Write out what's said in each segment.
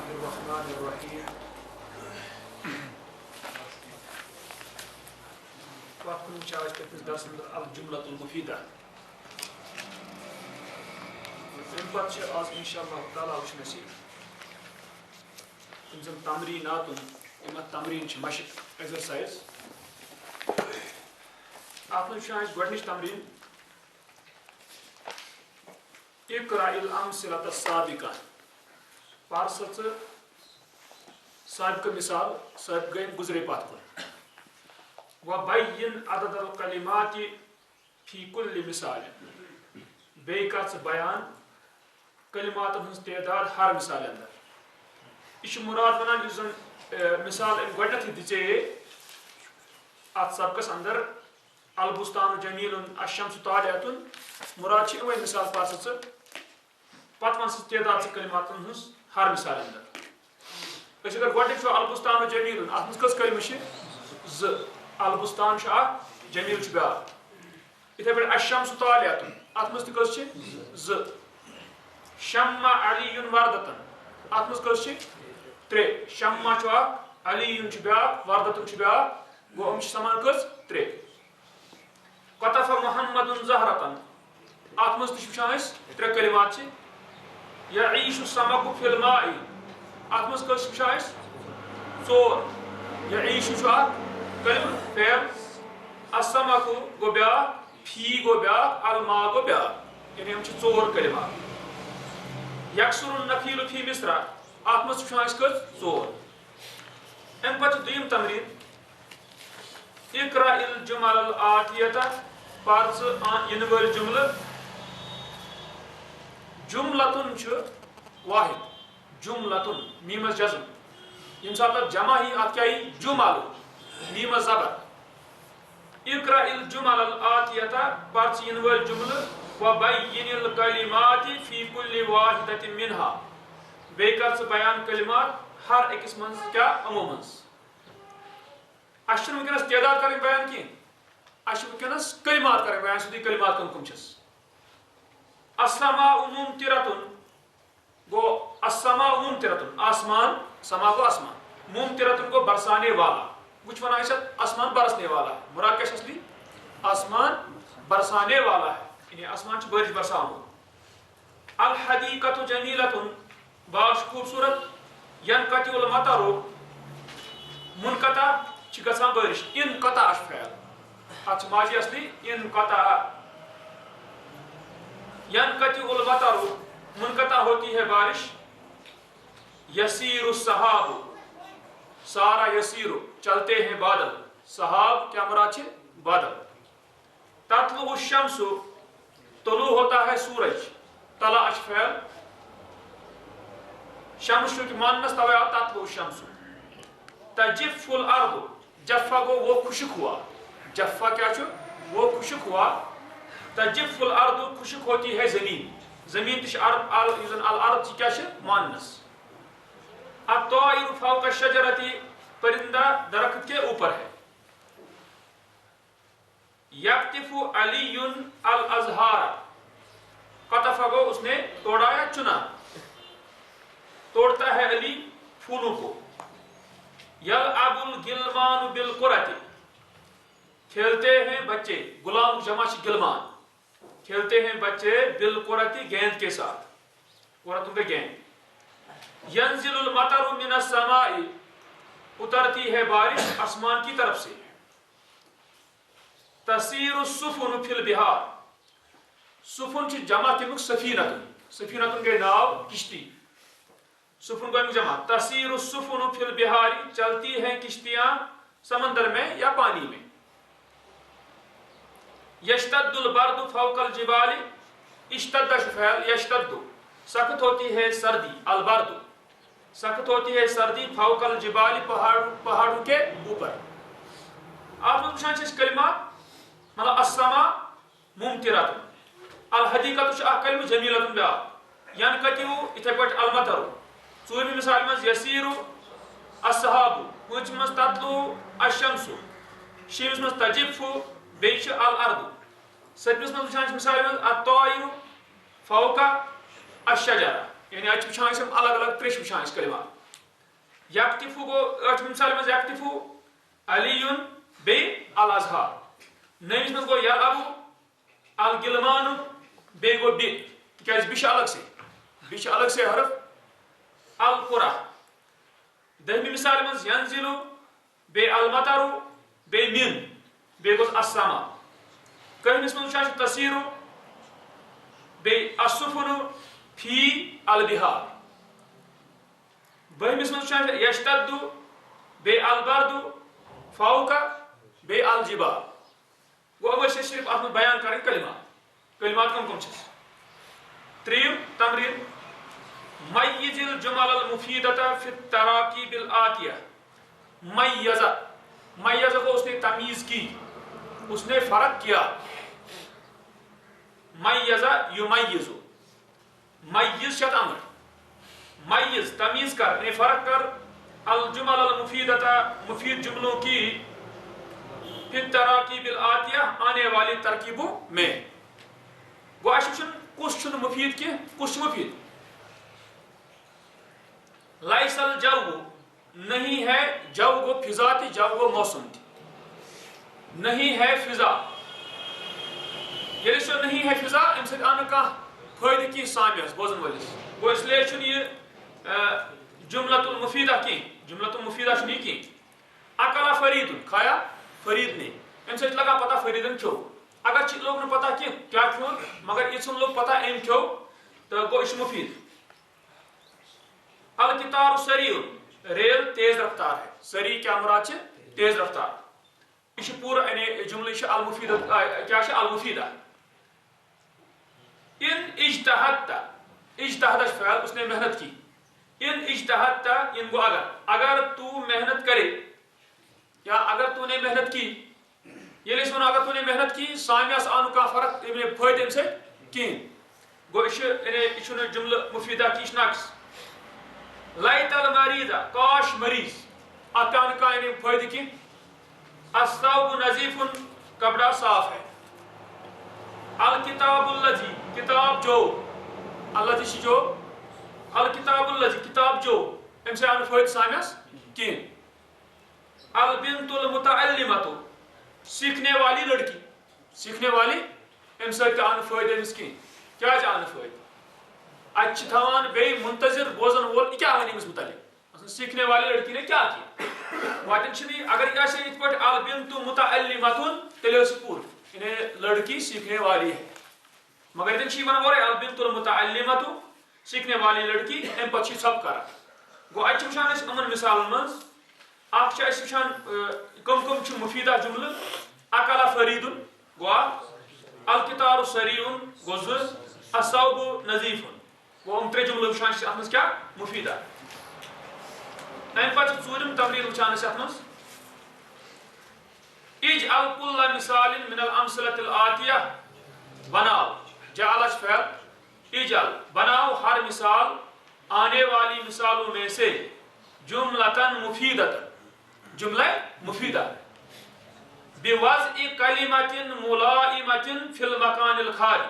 الرحمن الرحيم وقت نشاهد في درس الجملة المفيدة من شيء آز إن شاء الله تعالى وش نسيب إنزم تمرينات إما تمرين مشق exercise أطلب شاهد قرنش تمرين اقرأ الأمثلة السابقة پارسة سابق مثال سابق گئے گزرے پات کن وبين عدد الكلمات في كل مثال بیکات بیان کلمات ہنز تعداد ہر مثال اندر یہ مراد ونان یس زن مثال ام گۄڈنیتھ دِژے ات سبقس اندر البستان جمیل الشمس طالعۃ مراد چھ اوے مثال پارسة پت ون تعداد کلمات ہنز ہر مثال اندر اس اگر گۄڈنیُک چھُ البستان جمیل ات منٛز کٔژ کلمہٕ چھِ زٕ البستان چھُ اکھ جمیل چھُ بیٛاکھ یِتھے پٲٹھۍ الشمس طالعۃ ات منٛز تہِ کٔژ چھِ زٕ شمع علی وردتن ات منٛز کٔژ چھِ ترٛےٚ شمع چھُ اکھ علی چھُ بیٛاکھ وردتن چھُ بیٛاکھ گوٚو یِم چھِ سمان کٔژ ترٛےٚ قطف محمد زہرتن ات منٛز تہِ چھِ وٕچھان أسۍ ترٛےٚ کلمات چھِ یعیش السمک فی الماء ات منٛز کٔژ چھِ وٕچھان أسۍ ژور یعیش چھُ اکھ کلمہٕ فعل السمک گوٚو بیٛاکھ فی گوٚو بیٛاکھ الماء گوٚو بیٛاکھ یعنی یِم چھِ ژور کلمات یکسر النخیل فی مصر ات منٛز چھِ وٕچھان أسۍ کٔژ ژور امہِ پتہٕ چھِ دوٚیِم تمریٖن اقرأ الجمل الآتیۃ پر ژٕ یِنہٕ وٲلۍ جملہٕ جملتن چھُ واحد جملتن میٖمس جزم ییٚمہِ ساتہٕ اتھ جمع یی اتھ کیٛاہ یی جمل میٖمس زبر اقرأ الجمل الآتیۃ پر ژٕ یِنہٕ وٲلۍ جملہٕ وبين الكلمات في كل واحدة منها بیٚیہِ کر ژٕ بیان کلمات ہر أکِس منٛز کیٛاہ یِمو منٛز اَسہِ چھُنہٕ وٕنکٮ۪نس تعداد کرٕنۍ بیان کینٛہہ اَسہِ چھِ وٕنکٮ۪نس کلمات کرٕنۍ بیان سیٚودُے کلمات کم چھِس السماء ممطرة گوٚو السماء ممطرة آسمان سما گوٚو آسمان ممطرة گوٚو برسانے والا وٕچھ ونان أسۍ اتھ آسمان برسنے والا ہے مراد کیٛاہ چھُ اصلی آسمان برسانے والا ہے یعنی آسمان چھُ بارش برساوان الحدیقۃ جمیلۃ باغ چھُ خوٗبصوٗرت ینقطع المطر منقطع چھِ گژھان بارش انقطع چھُ فعل اتھ چھُ ماضی اصلی انقطع ینقطع المطر منقطع ہوتی ہے بارش یسیر السحاب سارا یسیر چلتے ہیں بادل سحاب کیا مراد چھِ بادل تطلع الشمس طلوع ہوتا ہے سورج طلع چھُ فعل شمس چھُ ماننس توے آو تطلع الشمس تجف الارض جفا گو وہ خشک ہوا جفا کیا چھُ وہ خشک ہوا تجف الارض خشک ہوتی ہے زمین زمین تہِ چھِ یُس زن الارض چھِ کیا چھِ ماننس الطائر فوق الشجرۃ پرندہ درخت کے اوپر ہے یقطف علی الازہار قطف گو اس نے توڑا یا چنا توڑتا ہے علی پھولوں کو یلعب الغلمان بالکرۃ کھیلتے ہیں بچے غلام جمع چھ غلمان کھیلتے ہیں بچے بالکرۃ گیند کے ساتھ کرۃ گے گیند ینزل المطر من السماء اترتی ہے بارش آسمان کی طرف سے تسیر السفن فی البحار سفن چھ جمع تمیُک سفینتن سفینتن گے ناو کشتی سفن کو جمع تسیر السفن فی البحار چلتی ہیں کشتیاں سمندر میں یا پانی میں یشتد البرد فوق الجبال اشتد فعل یشتد سخت ہوتی ہے سردی البرد سخت ہوتی ہے سردی فوق الجبال پہاڑوں کے اوپر آپ لوگ وچھان چھِ کلمات مطلب السماء ممطرۃ الحدیقۃ چھُ اکھ کلمہٕ جمیلۃ بیٛاکھ ینقطع یِتھے پٲٹھۍ المطر ژوٗرمہِ مثالہِ منٛز یسیٖر السحاب پوٗنٛژمہِ منٛز تطلع الشمس شیٚمِس منٛز تجف بیٚیہِ چھِ الارض سٔتمِس منٛز وٕچھان چھِ مثالہِ منٛز الطائر فوق الشجرہ یعنی اتہِ چھِ وٕچھان أسۍ یِم الگ الگ ترٛےٚ چھِ وٕچھان أسۍ کلمات یکتفو گو ٲٹھمہِ مثالہِ منٛز یکتفو علیُن بیٚیہِ الازہار نٔیمِس منٛز گوٚو یلعبو الگلمانو بیٚیہِ گوٚو بِ تِکیٛازِ بِ چھِ الگ سے بِ چھِ الگ سے حرف القرہ دٔہمہِ مثالہِ منٛز ینزلو بیٚیہِ المطرو بیٚیہِ مِن بیٚیہِ گوٚس السما کٔہمِس منٛز وٕچھان چھِ تصیٖرو بیٚیہِ السفنو فی البہار بٔہمِس منٛز وٕچھان چھِ یشتدو بیٚیہِ البردو فوقہ بیٚیہِ الجبال گوٚو یِم ٲسۍ اَسہِ صرف اَتھ منٛز بیان کَرٕنۍ کلمات کم کم چھِس ترٛیٚیِم تمریٖن میِّز الجمل المفیٖدۃ فی التراکیب الآتیہ میَّزَ کو اس نے تمیز کی اس نے فرق کیا میَّزَ یمیِّزُ میِّز شد امر میِّز تمیز کر نے فرق کر الجمل المفیدۃ مفید جملوں کی فی التراکیب الآتیہ آنے والی ترکیبوں میں گو اَسہِ وٕچھُن کُس چھُنہٕ مفید کینٛہہ کُس چھُ مفید لیس الجو نہیں ہے جو گو فضا تہِ جو گو موسم تہِ نہیں ہے فضا ییٚلہِ سُہ نہیں ہے فضا اَمہِ سۭتۍ آو نہٕ کانٛہہ فٲیدٕ کینٛہہ سامعس بوزن وٲلِس گوٚو اس لیے چھُنہٕ یہِ جملۃ المفیدہ کینٛہہ جملۃ المفیدہ چھُنہٕ یہِ کینٛہہ اکلا فریٖدُن کھایا فرید نے اَمہِ سۭتۍ چھِ لگان پتہ فریٖدن کھیوٚو اگر چھِ لوٚگ نہٕ پتہ کینٛہہ کیٛاہ کھیوٚن مگر ییٚژھُن لوٚگ پتہ أمۍ کھیوٚو تہٕ گوٚو یہِ چھُ مفید القطار سریع ریل تیز رفتار ہے سریع کیا مراد چھِ تیز رفتار یہ چھِ پوٗرٕ یعنی جملہٕ یہِ چھِ المفیدہ کیٛاہ چھِ المفیدہ ان اجتہدت اجتہدہ چھُ فعل اس نے محنت کی ان اجتہدت ان گو اگر تو محنت کرے یا اگر تو نے محنت کی ییٚلہِ أسۍ وَنو اگر تو نے محنت کی سامعس آو نہٕ کانٛہہ فرق فٲیدٕ اَمہِ سۭتۍ کِہیٖنۍ گوٚو یہِ چھُ یعنی یہِ چھُنہٕ جملہٕ مفیدہ کی یہِ چھُ ناقص لیت المریض کاش مریض اتھ پیٚو نہٕ کانٛہہ یعنی فٲیدٕ کینٛہہ الثوب نظیف کپڑا صاف ہے الکتاب الذی کتاب جو الذی چھِ جو الکتاب الذی کتاب جو اَمہِ سۭتۍ آو نہٕ فٲیدٕ سامعس کینٛہہ البنت المتعلمۃ سیکھنے والی لڑکی سیکھنے والی اَمہِ سۭتۍ تہِ آو نہٕ فٲیدٕ أمِس کینٛہہ کیٛازِ آو نہٕ فٲیدٕ اَتہِ چھِ تھاوان بیٚیہِ منتظر بوزن وول یہِ کیٛاہ وَنہِ أمِس متعلق سیکھنے والی لڑکی نے کیٛاہ کینٛہہ وَتٮ۪ن چھِنہٕ یہِ اگر یہِ آسہِ یِتھ پٲٹھۍ البنت متعلمۃ تیٚلہِ ٲس یہِ پوٗرٕ یعنی لڑکی سیکھنے والی ہے مگر ییٚتٮ۪ن چھِ یہِ وَنان اورَے البنت المتعلمۃ سیکھنے والی لڑکی اَمہِ پتہٕ چھِ یہِ ژھۄپہٕ کران گوٚو اَتہِ چھِ وٕچھان أسۍ یِمن مثالن منٛز اکھ چھِ أسۍ وٕچھان کم چھِ مفیدہ جملہٕ اکلا فریٖدُن گوٚو اکھ القطار سریعُن گوٚو زٕ الثوب نظیٖفُن گوٚو یِم ترٛےٚ جملہٕ وٕچھان چھِ اَتھ منٛز کیٛاہ مفیدہ اَمہِ پتہٕ چھِ ژوٗرِم تمریٖن وٕچھان أسۍ اَتھ منٛز اجعل کُلَّ مثالٍ من الامثلۃ الآتیہ بناؤ جعل چھُ فعل اجعل بناؤ ہر مثال آنے والی مثالوں میں سے جملۃً مفیدۃ جملہ مفیدہ بوضع کلمۃ ملائمۃ فی المکان الخالی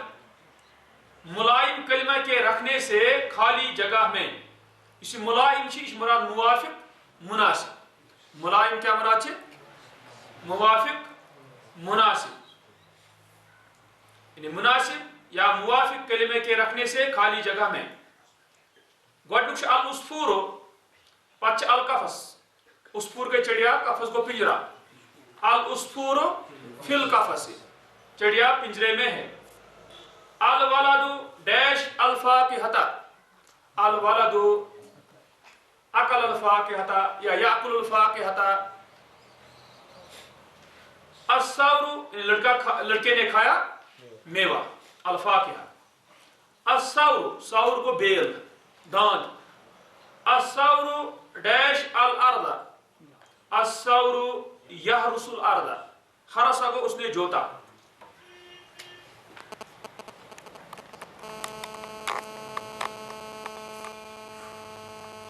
ملائم کلمہ کے رکھنے سے خالی جگہ میں یُس یہِ ملائم چھِ یہِ چھِ مراد موافق مناسب ملائم کیا مراد چھِ موافق مناسب یعنی مناسب یا موافق کلمے کے رکھنے سے خالی جگہ میں گۄڈنیُک چھُ العصفور پتہٕ چھِ القفس عصفور گٔے چڑیا قفس گوٚو پنجرا العصفور فی القفس چڑیا پنجرے میں ہے الولد ڈیش الفاکہۃ الولد اکل الفاکہۃ یا یاکل الفاکہۃ الثور لڑکے نے کھایا میوہ الفاکہہ الثور ثور کو بیل داند الثور ڈیش الارض الثور یحرس الارض حرسہ کو اس نے جوتا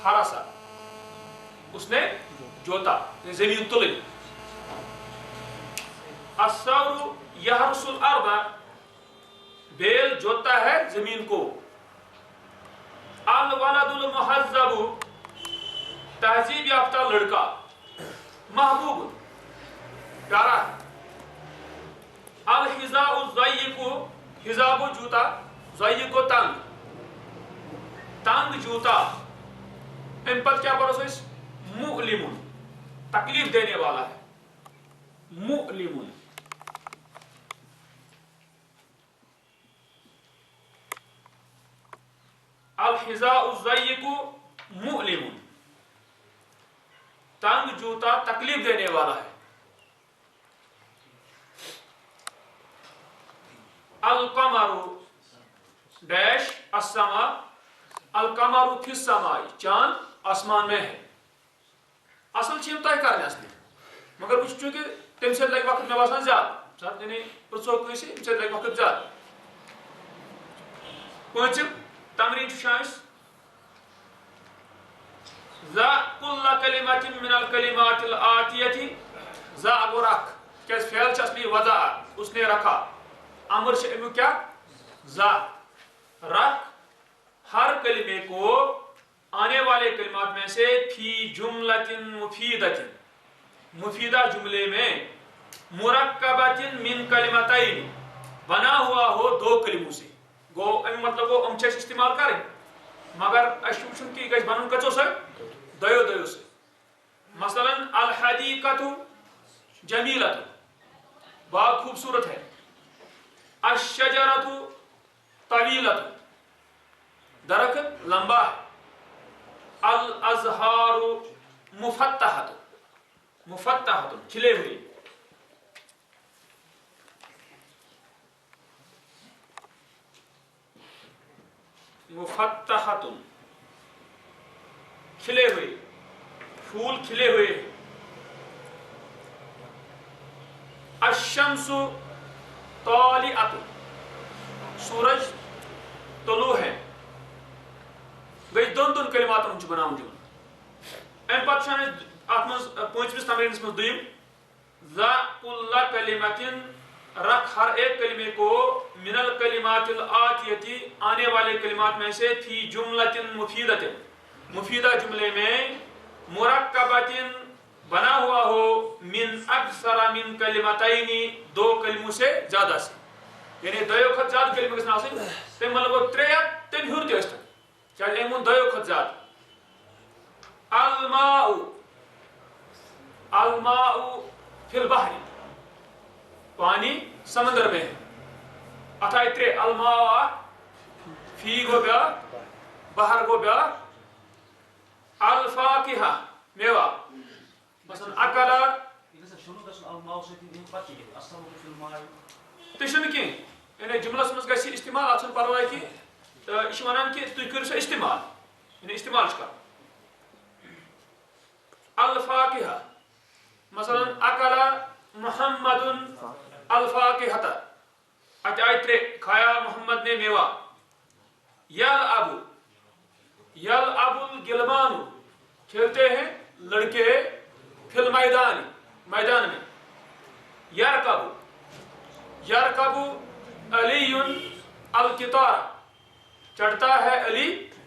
حرسہ اس نے جوتا زمین تلنی الثور یحرس الارض بیل جوتا ہے زمین کو الولد المہذب تہذیب یافتہ لڑکا محبوب پیارا ہے. الحذاء الضيق حذاء کو جوتا ضيق کو تنگ جوتا. ان پر کیا بروس ہے مؤلم تکلیف دینے والا ہے. مؤلم الحذاء الضيق مؤلم تنگ جوتا تکلیف دینے والا ہے. القمر ڈیش السما القمر فی السماء چاند آسمان میں ہے. اصل چھ طے کرنے اصل مگر وہ چونکہ تم سے لگہ وقت میں باسان زیادہ یعنی پرژھو کٲنٛسہِ تم سے لگہ وقت زیادہ. پٲنٛژِم تمریٖن چھُ شاید ذا كل كلمة من الكلمات الآتية ذا اگو رکھ کیاز فعل چھ اصلی وضع اس نے رکھا. امر چھ امیُک کیا ذا رکھ ہر کلمے کو آنے والے کلمات میں سے فی جملۃ مفیدۃ مفیدہ جملے میں مرکبۃ من کلمتین بنا ہوا ہو دو کلموں سے. گو امی مطلب گو ام چھ استعمال کریں مگر اش وچھن کی گژھِ بنن کچو سے دۄیو سے. مثلا الحدیقۃ جمیلۃ باغ خوبصورت ہے. الشجرۃ طویلۃ درخت لمبا ہے. الازہار مفتحۃ مفتحۃ کھلے ہوئے. مفتحۃ کھلے ہوئے پھول کھلے ہوئے. الشمس طالعۃ سورج طلوع ہے. گئی دون کلماتن ہن بناون دیون. ام پتہ چھن ات مز پانچمس تمرینس مز دویم ذا کل کلمۃ رکھ ہر ایک کلمے کو من الکلمات الآتیۃ آنے والے کلمات میں سے فی جملۃ مفیدۃ مفیدہ جملے میں مرکبۃ بنا ہوا ہو من اکثر من کلمتین دو کلموں سے زیادہ سے. یعنی دو کھت زیادہ کلمہ گژھن آسن تم مطلب ترے یا تم ہیور تہ ٲسۍتن کیازِ أمۍ ووٚن دۄیو کھۄتہٕ زیادٕ. الماء الماء فی البحر پانی سمندر میں ہے. اتھ آیہِ ترے الماء اکھ فی گو بیاکھ بحر گو بیاکھ. الفاقہہ میوہ مثلا اکلا تہ چھُنہٕ کینٛہہ یعنی جملس منٛز گژھِ استعمال اتھ چھُنہٕ پرواے کینٛہہ تہٕ یہِ چھُ ونان کہِ تُہۍ کٔرِو سا استعمال یعنی استعمال چھُ کرُن. الفاقہہ مثلا اکلا محمد الفاقہۃ اتہ آیہِ ترے کھایا محمد نے میوہ. یلعب یلعب الغلمان کھیلتے ہیں لڑکے فی المیدان میدان میں. یرکب یرکب علی القطار چڑھتا ہے علی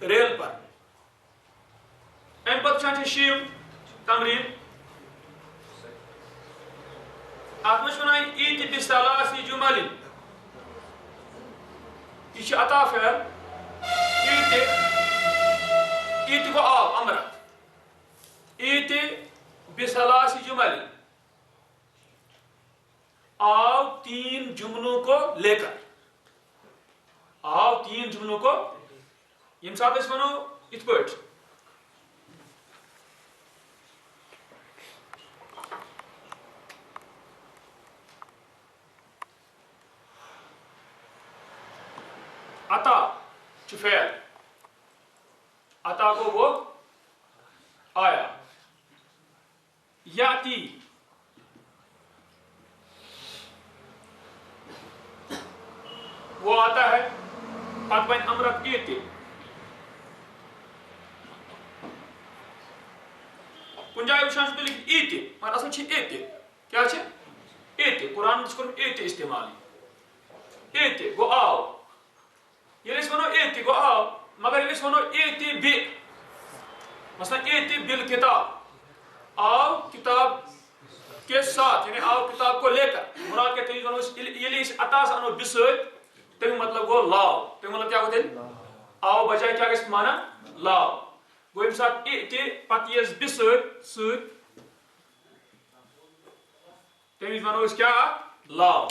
ریل پر. ام پتہ چھِ شیٖم تمریٖن اتھ منٛز چھُ ونان ایٖتہِ بِثلاثِ جُمل یہ چھُ عطا فعل. ایٖتہِ ایٖتہِ گوٚو آو امرت ایٖتہِ بِثلاثِ جُمل آو تین جملوں کو لے کر. آو تین جملوں کو یم ساتھ اس ونو ات پٲٹھۍ عطا چھُ فعل عطا گوٚو وہ آیا. یاتی وہ آتا ہے پتہ بن امرت ایٖتہِ. کُنہِ جایہِ وٕچھان چھُ تُہۍ لیکھِتھ ایٖتہِ مگر اصل چھِ ایٖتہِ. کیٛاہ چھِ ایٖتہِ قرآنن چھُ کوٚرمُت ایٖتہِ استعمال. ایٖتہِ گوٚو آو. ییٚلہِ أسۍ ونو ایٖتہِ گوٚو آو مگر ییٚلہِ أسۍ ونو ایٖتہِ بِ مثلا ایتی بالکتاب آو کتاب کے ساتھ یعنی آو کتاب کو لے کر مراد کے تیز ونو یلی اس اتاس انو بسد تم مطلب گو لاو تم مطلب کیا ہوتے آو بجائے کیا گس مانا لاو گو ام ساتھ ایتی پتہ یس بسد سد تم ونو اس کیا لاو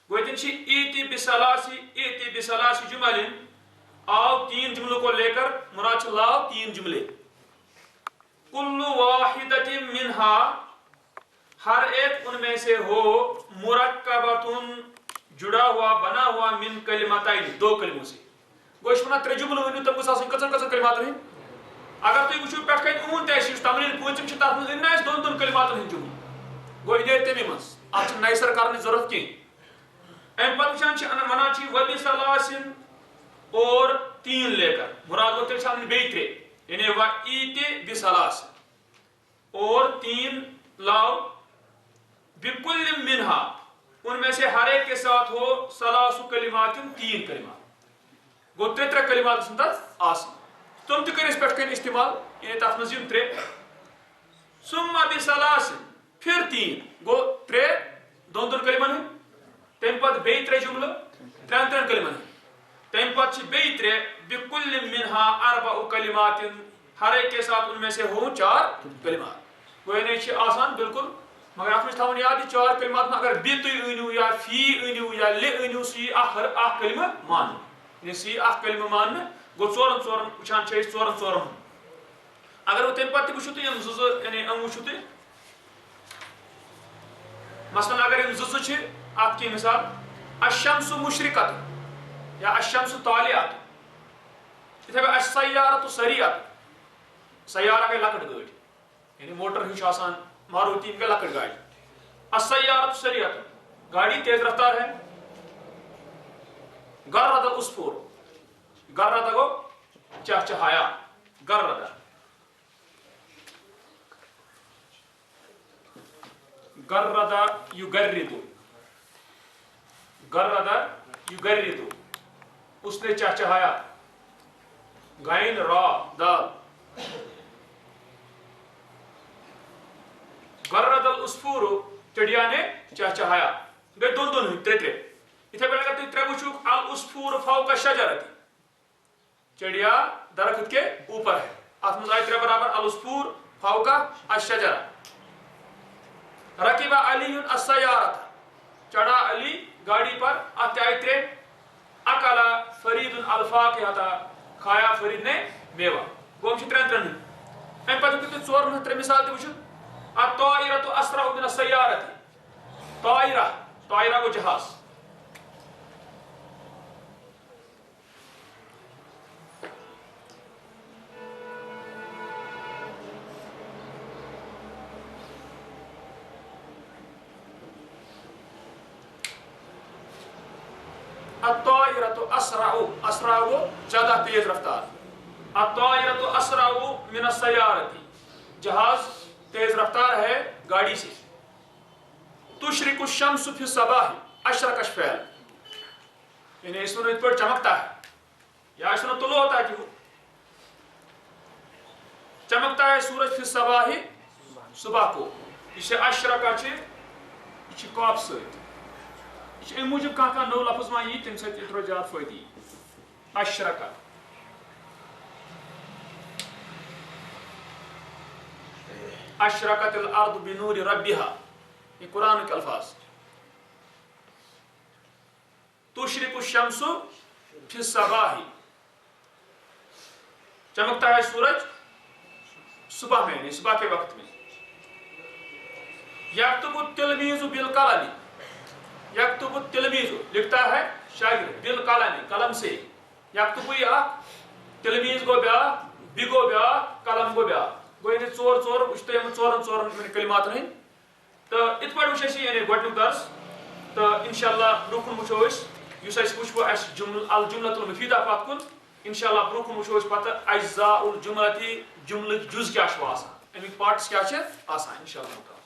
گو تم چھ ایتی بسلاسی جملن آو 3 جملوں کو لے کر مراد چھ لاو 3 جملے کل واحدۃ منها ہر ایک ان میں سے ہو مرکبۃ جڑا ہوا بنا ہوا من کلمتین 2 کلموں سے گوش منا 3 جملوں ونو تم گوس آسن کچن کچن کلمات ہن اگر تُہۍ وٕچھِو پٮ۪ٹھ کَنہِ اون تہِ آسہِ تمرین پوٗنٛژِم چھِ تتھ منٛز اَسہِ 2 کلماتن ہٕنٛدۍ جملہٕ گوٚو یہِ نیرِ تمی منٛز اتھ چھِ نَیہِ سر کرنٕچ ضروٗرت کینٛہہ امہِ پتہٕ وٕچھان چھِ ونان چھِ وبِسلاسن اور 3 لے کر مراد گوٚو تیٚلہِ چھِ انٕنۍ بیٚیہِ 3 یعنی و ایٖتہِ بِسلاس اور 3 لاؤ بِكُلٍ منها ان میں سے ہر ایک کے ساتھ ہو سلاسُ کلمات 3 کلمات گوٚو 3 کلمات گژھن تتھ آسٕنۍ تم تہِ کٔرۍ أسۍ پٮ۪ٹھ کَنۍ استعمال یعنی تتھ منٛز یِم 3 ثم بِسلاسن پھر 3 گوٚو 3 2 کلمن ہٕنٛدۍ تمہِ پتہٕ بیٚیہِ 3 جملہٕ 3 کلمن ہٕنٛدۍ تمہِ پتہٕ چھِ بیٚیہِ 3 بِكُلٍ منها 4 کلمات ہر ایک کے ساتھ ان میں سے ہوں 4 کلمات گوٚو یعنی چھِ آسان بالکل مگر اتھ منٛز تھاوُن یاد یہِ 4 کلمات اگر بِ تُہۍ أنِو یا فی أنِو یا لِ أنِو سُہ یی اکھ کلمہٕ ماننہٕ یعنی سُہ یی اکھ کلمہٕ ماننہٕ گوٚو 4 وٕچھان چھِ أسۍ 4 اگر وۄنۍ تمہِ پتہٕ تہِ وٕچھِو تُہۍ یِم 2 یعنی یِم وٕچھِو تُہۍ مثلاً اگر یِم 2 چھِ اتھ کینٛہہ مثال الشمس مشرقۃ یا الشمس طالعۃ یِتھے پٲٹھۍ السیارۃ سریعۃ سیارہ گٔے لۄکٕٹ گٲڑۍ یعنی موٹر ہِش آسان ماروتی گٔے لۄکٕٹ گاڑِ السیارۃ سریعۃ گاڑی تیز رفتار ہے غرد العصفور غرد گو چہچہایا غرد غرد یغرد غرد یغرد اس نے چہچہایا غین را دال غرد العصفور چڑیا نے چہچہایا گئے 2 3 اتھے پٲٹھۍ اگر تُہۍ 3 وٕچھِو العصفور فوق الشجرۃ چڑیا درخت کے اوپر ہے اتھ منٛز آیہِ 3 برابر العصفور فوق الشجرۃ رکب علی السیارۃ چڑھا علی گاڑی پر اتھ تہِ آیہِ 3 اکل فرید الفاکہۃ کھایا فرید نے میوہ گوٚو یِم چھِ 3 ہٕنٛدۍ امہِ پتہٕ ہیٚکِو تُہۍ 4 3 مثال تہِ وٕچھِتھ الطائرۃ اسرع من السیارۃ طائرہ گوٚو جہاز الطائرۃ اسرع گو زیادہ تیز رفتار الطائرۃ اسرع من السیارۃ جہاز تیز رفتار ہے گاڑی سے تشرق الشمس فی الصباح اشرق فعل یعنی اس میں پر چمکتا ہے یا اس میں طلوع ہوتا ہے کہ چمکتا ہے سورج فی الصباح صبح کو اسے اشرقہ چھ کاف سۭتۍ ام موجود کانٛہہ نوٚو لفظ ما یی تمہِ سۭتۍ ترٛوو زیادٕ فٲیدٕ یی اشرقہ اشرقت الارض بنور ربها یہ قرآن کے الفاظ تشرق الشمس فی الصباح چمکتا ہے سورج صبح میں یعنی صبح کے وقت میں یکتب التلمیذ بالقلم یکتب التلمیذ لکھتا ہے شاگرد بالقلم قلم سے یکتب یہ تلمیذ گو بیاکھ بی گو بیاکھ قلم گو بیاکھ گوٚو یعنی 4 وٕچھ تُہۍ یِمن 4 کلماتن ہٕنٛدۍ تہٕ یِتھ پٲٹھۍ وٕچھ اَسہِ یعنی گۄڈنیُک درس تہٕ انشاءاللہ برونٛہہ کُن وٕچھو أسۍ یُس اَسہِ وٕچھو اَسہِ الجملۃ المفیدہ پتھ کُن انشاءاللہ برونٛہہ کُن وٕچھو أسۍ پتہٕ اجزاء الجملۃ جملٕکۍ جُز کیٛاہ چھُ آسان امیِکۍ پارٹس کیٛاہ چھِ آسان انشاءاللہ